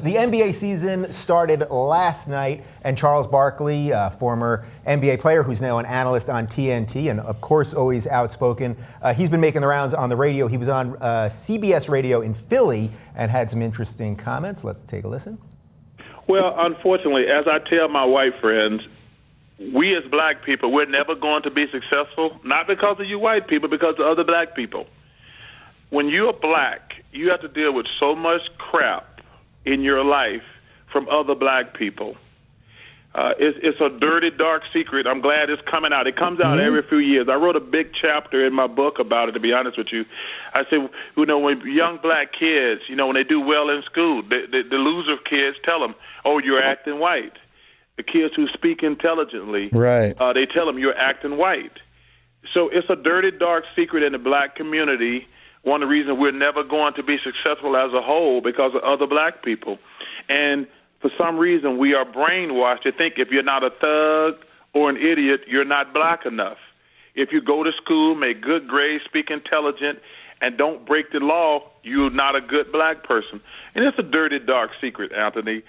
The NBA season started last night, and Charles Barkley, former NBA player who's now an analyst on TNT, and of course always outspoken, he's been making the rounds on the radio. He was on CBS Radio in Philly and had some interesting comments. Let's take a listen. Well, unfortunately, as I tell my white friends, we as black people, we're never going to be successful, not because of you white people, because of other black people. When you're black, you have to deal with so much crap in your life from other black people. It's a dirty, dark secret. I'm glad it's coming out. It comes out every few years. I wrote a big chapter in my book about it, to be honest with you. I said, when young black kids, when they do well in school, the loser kids tell them, oh, you're acting white. The kids who speak intelligently, right. They tell them you're acting white. So it's a dirty, dark secret in the black community. One of the reasons we're never going to be successful as a whole because of other black people. And for some reason, we are brainwashed to think if you're not a thug or an idiot, you're not black enough. If you go to school, make good grades, speak intelligent, and don't break the law, you're not a good black person. And it's a dirty, dark secret, Anthony.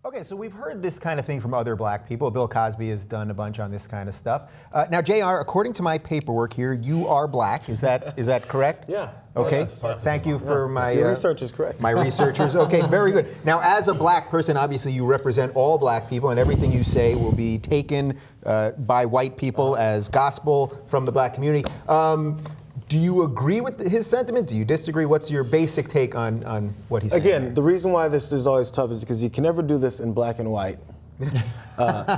Okay, so we've heard this kind of thing from other black people. Bill Cosby has done a bunch on this kind of stuff. Now, Jayar, according to my paperwork here, you are black. Is that correct? Yeah. Okay. Thank you for my... Your research is correct. My researchers. Okay, very good. Now, as a black person, obviously you represent all black people, and everything you say will be taken by white people as gospel from the black community. Do you agree with his sentiment? Do you disagree? What's your basic take on what he's saying? Again, the reason why this is always tough is because you can never do this in black and white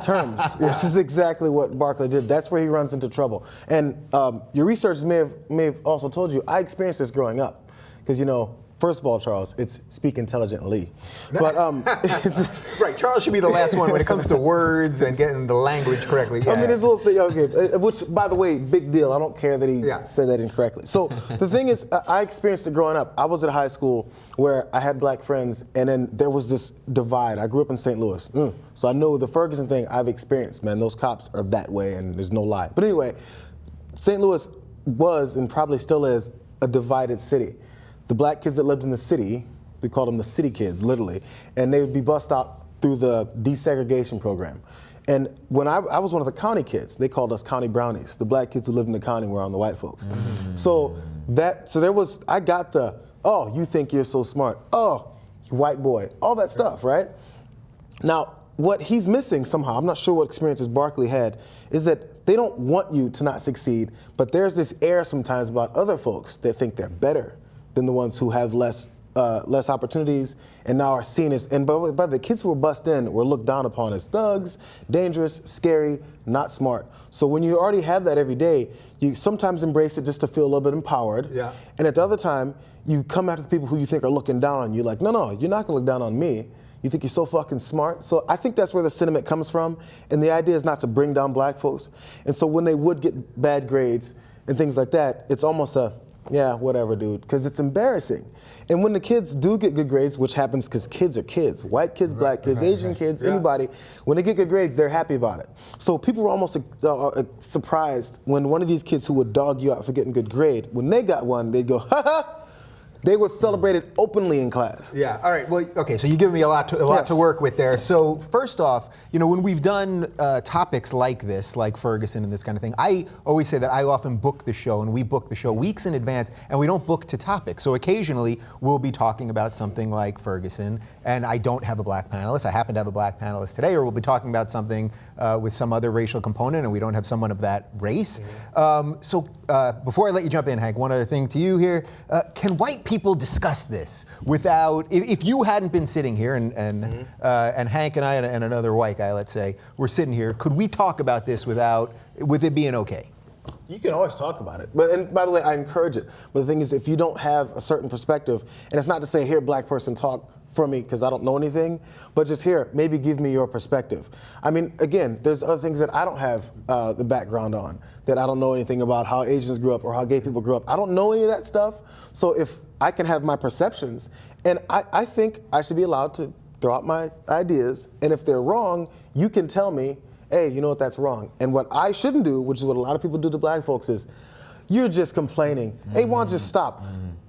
terms, which is exactly what Barkley did. That's where he runs into trouble. And your researchers may have also told you, I experienced this growing up. Because, first of all, Charles, it's speak intelligently. But right, Charles should be the last one when it comes to words and getting the language correctly. Yeah. I mean, there's a little thing, okay, which, by the way, big deal. I don't care that he said that incorrectly. So the thing is, I experienced it growing up. I was at a high school where I had black friends, and then there was this divide. I grew up in St. Louis, so I know the Ferguson thing I've experienced, man. Those cops are that way, and there's no lie. But anyway, St. Louis was, and probably still is, a divided city. The black kids that lived in the city, we called them the city kids, literally, and they would be bussed out through the desegregation program. And when I was one of the county kids, they called us county brownies. The black kids who lived in the county were on the white folks. So I got the, oh, you think you're so smart. Oh, you white boy, all that stuff, right? Now, what he's missing somehow, I'm not sure what experiences Barkley had, is that they don't want you to not succeed, but there's this air sometimes about other folks that think they're better than the ones who have less opportunities and now are seen as, and by the kids who were bussed in were looked down upon as thugs, dangerous, scary, not smart. So when you already have that every day, you sometimes embrace it just to feel a little bit empowered. Yeah. And at the other time, you come after the people who you think are looking down on you, like, no, you're not gonna look down on me. You think you're so fucking smart? So I think that's where the sentiment comes from. And the idea is not to bring down black folks. And so when they would get bad grades and things like that, it's almost a, yeah, whatever, dude, because it's embarrassing. And when the kids do get good grades, which happens because kids are kids, white kids, black kids, Asian kids, anybody, when they get good grades, they're happy about it. So people were almost surprised when one of these kids who would dog you out for getting a good grade, when they got one, they'd go, ha ha. They would celebrate it openly in class. Yeah, all right, well, okay, so you're giving me a lot to work with there. So first off, when we've done topics like this, like Ferguson and this kind of thing, I always say that I often book the show, and we book the show weeks in advance, and we don't book to topics. So occasionally, we'll be talking about something like Ferguson, and I don't have a black panelist. I happen to have a black panelist today, or we'll be talking about something with some other racial component, and we don't have someone of that race. So before I let you jump in, Hank, one other thing to you here. Can white people discuss this without, if you hadn't been sitting here and Hank and I and another white guy, let's say, were sitting here, could we talk about this with it being okay? You can always talk about it. And by the way, I encourage it. But the thing is, if you don't have a certain perspective, and it's not to say, here, black person, talk for me because I don't know anything, but just here, maybe give me your perspective. I mean, again, there's other things that I don't have the background on, that I don't know anything about how Asians grew up or how gay people grew up. I don't know any of that stuff. So if I can have my perceptions, and I think I should be allowed to throw out my ideas, and if they're wrong, you can tell me, hey, you know what, that's wrong. And what I shouldn't do, which is what a lot of people do to black folks, is you're just complaining. Hey, why don't you just stop?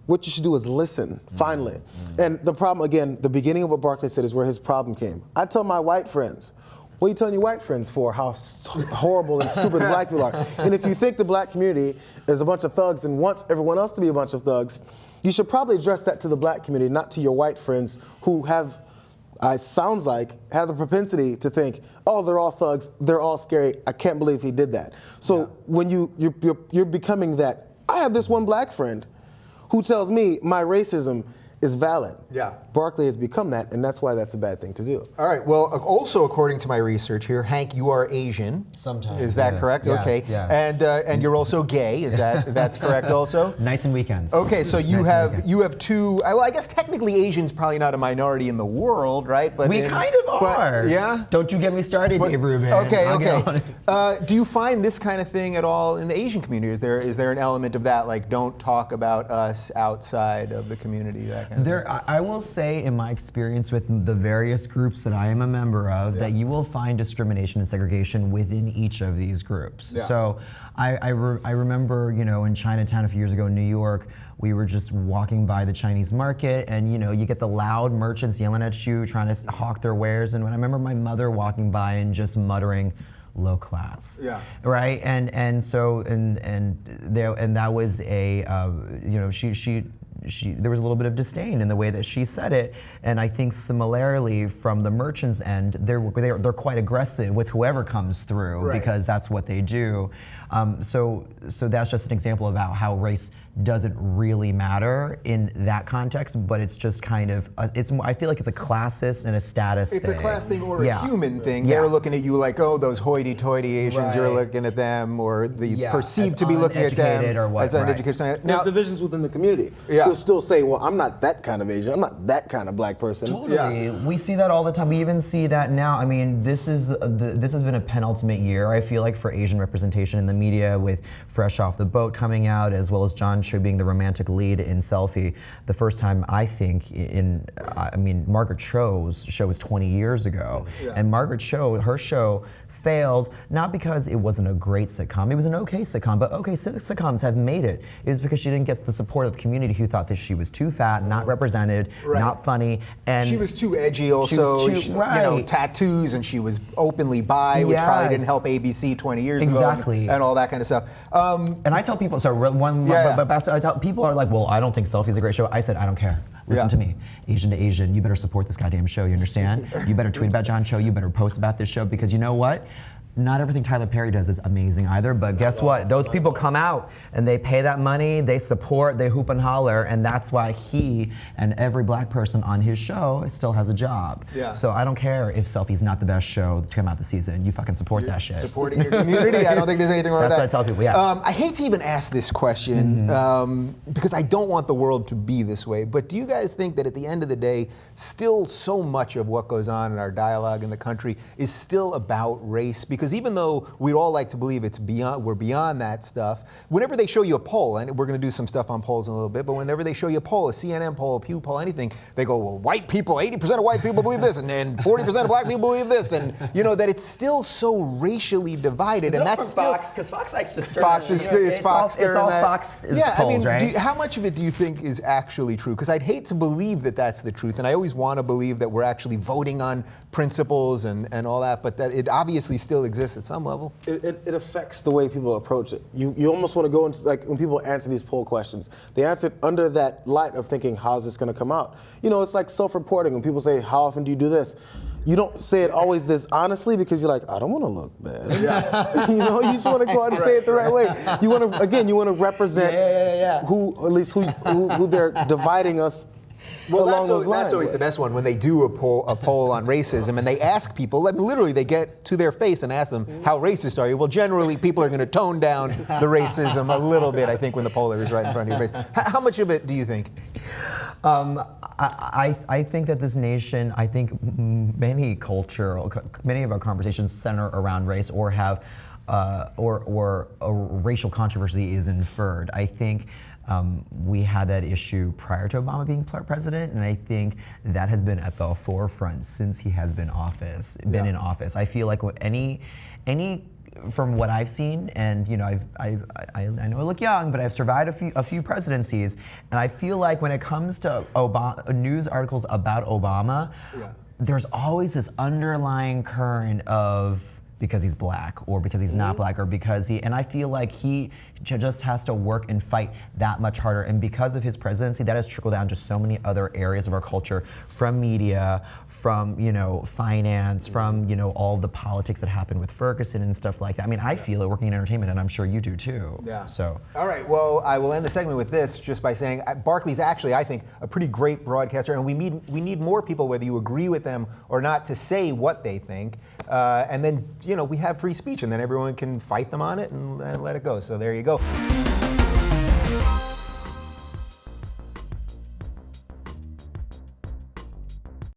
what you should do is listen, finally. And the problem, again, the beginning of what Barkley said is where his problem came. I tell my white friends, what are you telling your white friends for, how horrible and stupid black people are? And if you think the black community is a bunch of thugs and wants everyone else to be a bunch of thugs, you should probably address that to the black community, not to your white friends who have, sounds like, have the propensity to think, oh, they're all thugs, they're all scary, I can't believe he did that. So when you're becoming that, I have this one black friend who tells me my racism is valid. Yeah. Barkley has become that, and that's why that's a bad thing to do. All right. Well, also according to my research here, Hank, you are Asian. Sometimes. Is that correct? Yes, okay. yes. And you're also gay. Is that's correct also? Nights and weekends. Okay. So you have two. Well, I guess technically Asian's probably not a minority in the world, right? But We kind of are. Yeah. Don't you get me started, Dave Rubin. Okay. I'll get Okay. on it. Do you find this kind of thing at all in the Asian community? Is there an element of that, like don't talk about us outside of the community? That kind of thing? I will say, in my experience with the various groups that I am a member of, that you will find discrimination and segregation within each of these groups. Yeah. So I remember, in Chinatown a few years ago in New York, we were just walking by the Chinese market, and you get the loud merchants yelling at you, trying to hawk their wares. And when I remember my mother walking by and just muttering, low class. Yeah. Right. And that was there was a little bit of disdain in the way that she said it, and I think similarly from the merchants' end, they're quite aggressive with whoever comes through, because that's what they do. So that's just an example about how race doesn't really matter in that context, but it's just kind of I feel like it's a classist and a status thing. It's a class thing or a human thing. Yeah. They're looking at you like, oh, those hoity-toity Asians, you're looking at them, or perceived to be looking at them or what, as uneducated. There's divisions within the community. Yeah. You'll still say, well, I'm not that kind of Asian, I'm not that kind of black person. Totally. We see that all the time. We even see that now. I mean, this has been a penultimate year, I feel like, for Asian representation in the media, with Fresh Off the Boat coming out, as well as John Cho being the romantic lead in Selfie. The first time, I think, Margaret Cho's show was 20 years ago. And Margaret Cho, her show failed, not because it wasn't a great sitcom. It was an okay sitcom, but okay sitcoms have made it. It was because she didn't get the support of the community, who thought that she was too fat, not represented, not funny, and she was too edgy. Also, tattoos, and she was openly bi, which probably didn't help ABC 20 years ago, and all that kind of stuff. And I tell people, I tell people are like, well, I don't think Selfie's a great show. I said, I don't care. Listen to me, Asian to Asian, you better support this goddamn show, you understand? You better tweet about John Cho, you better post about this show, because you know what? Not everything Tyler Perry does is amazing either, but guess what? Those people come out and they pay that money, they support, they hoop and holler, and that's why he and every black person on his show still has a job. Yeah. So I don't care if Selfie's not the best show to come out this season. You fucking support that shit. Supporting your community, I don't think there's anything wrong with that. That's what I tell people, I hate to even ask this question, because I don't want the world to be this way, but do you guys think that at the end of the day, still so much of what goes on in our dialogue in the country is still about race? Because even though we'd all like to believe we're beyond that stuff, whenever they show you a poll, and we're going to do some stuff on polls in a little bit, but whenever they show you a poll, a CNN poll, a Pew poll, anything, they go, well, white people, 80% of white people believe this, and 40% of black people believe this, and that it's still so racially divided. It's and that's still Fox, because Fox likes to stir. It's Fox. It's all Fox polls, right? How much of it do you think is actually true? Because I'd hate to believe that that's the truth, and I always want to believe that we're actually voting on principles and all that, but that it obviously still exists at some level. It affects the way people approach it. You almost want to go into, like, when people answer these poll questions, they answer it under that light of thinking, how's this going to come out? It's like self-reporting. When people say, how often do you do this? You don't say it always this honestly, because you're like, I don't want to look bad. Yeah. You just want to go out and say it the right way. You want to represent who they're dividing us. Well, that's always the best one, when they do a poll on racism and they ask people, literally they get to their face and ask them, how racist are you? Well, generally people are going to tone down the racism a little bit, I think, when the poller is right in front of your face. How much of it do you think? I think that this nation, many of our conversations center around race or have, or a racial controversy is inferred. I think we had that issue prior to Obama being president, and I think that has been at the forefront since he has been in office. I feel like any from what I've seen, and I know I look young, but I've survived a few presidencies, and I feel like when it comes to news articles about Obama, there's always this underlying current of because he's black or because he's not black or because and I feel like he just has to work and fight that much harder, and because of his presidency that has trickled down to so many other areas of our culture, from media, from finance, from all the politics that happened with Ferguson and stuff like that. I mean, I feel it working in entertainment, and I'm sure you do too. Yeah. So. All right, well, I will end the segment with this just by saying Barkley's actually, I think, a pretty great broadcaster, and we need more people, whether you agree with them or not, to say what they think. And then, we have free speech, and then everyone can fight them on it and let it go. So there you go.